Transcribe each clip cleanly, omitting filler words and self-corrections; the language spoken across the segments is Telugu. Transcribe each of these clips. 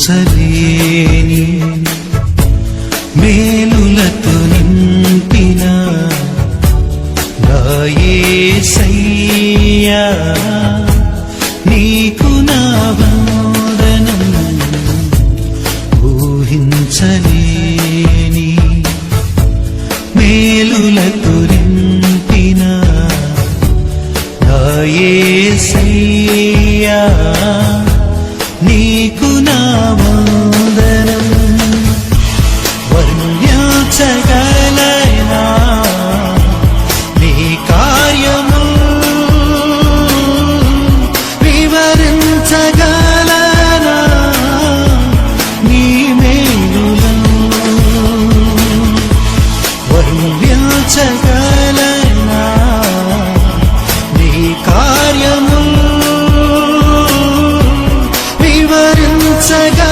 ఊహించలేని మేలులతో నింపిన నా యేసయ్యా నీకు నా వందనం. ఊహించలేని మేలులతో నింపిన నా యేసయ్యా నీకు నా వందనం. వర్ణించగలనా నీ కార్యము, వివరించగలనా నీ మేలులను. వర్ణించగలనా నీ కార్యము, వివరించగలనా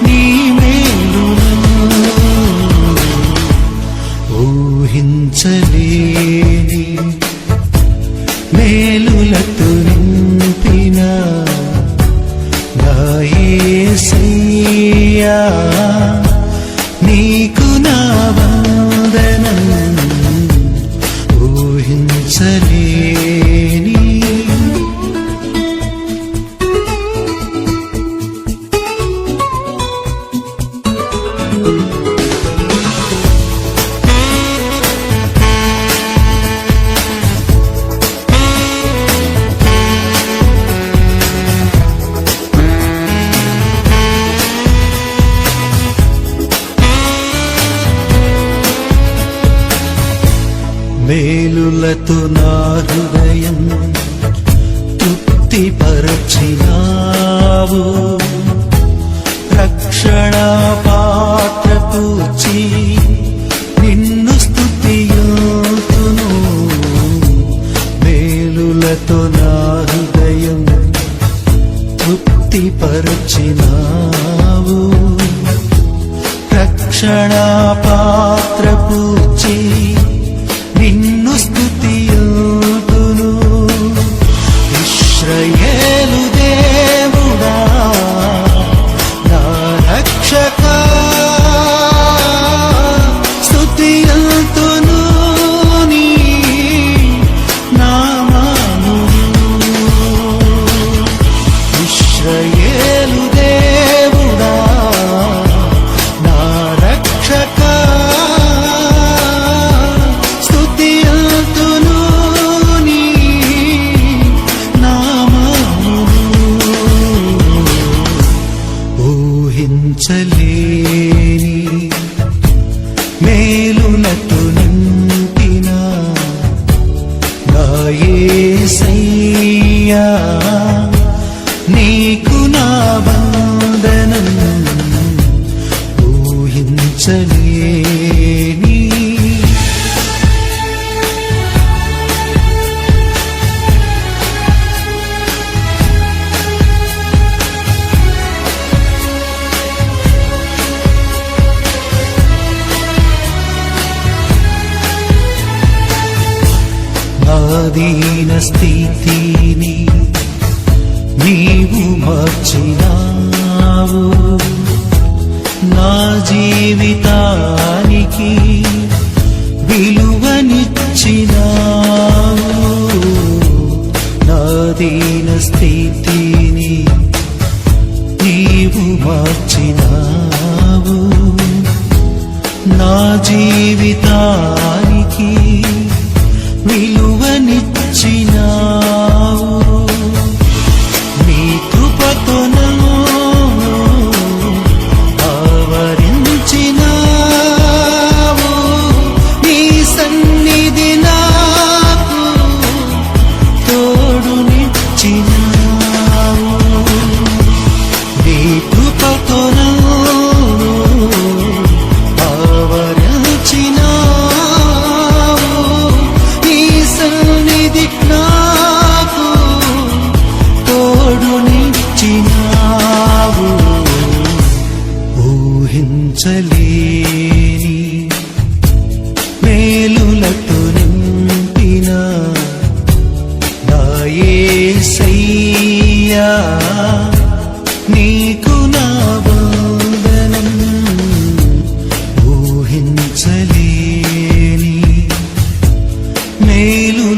నీ మేలులను. ఊహించలేని మేలులతో నింపిన నా యేసయ్యా నీకు నా వందనం. ఊహించలేని మేలులతో నా హృదయం తృప్తిపరచినావు. రక్షణ పాత్ర పూచి నిన్ను స్తుతియుతును. మేలులతో నా హృదయం తృప్తిపరచినావు. రక్షణ పాత్ర పూచి నిన్ను స్తుతియుతును. ఇశ్రాయేలు దేవుడా నా రక్షకా స్తుతియుతును నీ నామమును. ఇశ్రాయేలు దేవుడా నా రక్షకా ఊహించలేని మేలులతో నింపిన నా యేసయ్యా నీకు నా వందనం. ఊహించలేని దీన స్థితిని నీవు మార్చినావు. నా జీవితానికి విలువనిచ్చినావు. నా దీన స్థితిని నీవు మార్చినావు. నా జీవితానికి విలువనిచ్చినావు. నీ కృపతో నన్ను ఆవరించినావు. నీ సన్నిధి నాకు తోడునిచ్చినావు. నీ కృపతో నన్ను ఆవరించినావు.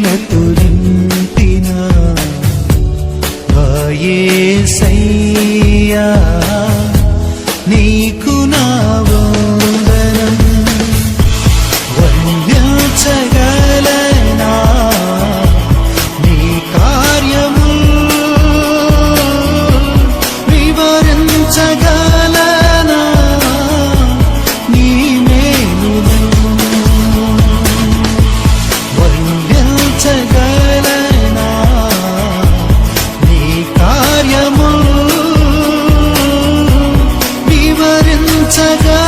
దీనతు నింపిన యేసయ్యా నీకు నా వందనం. వర్ణించగలనా నీ కార్యము, వివరించగలనా నీ మేలును. వర్ణించగలనా నీ కార్యము, వివరించగలనా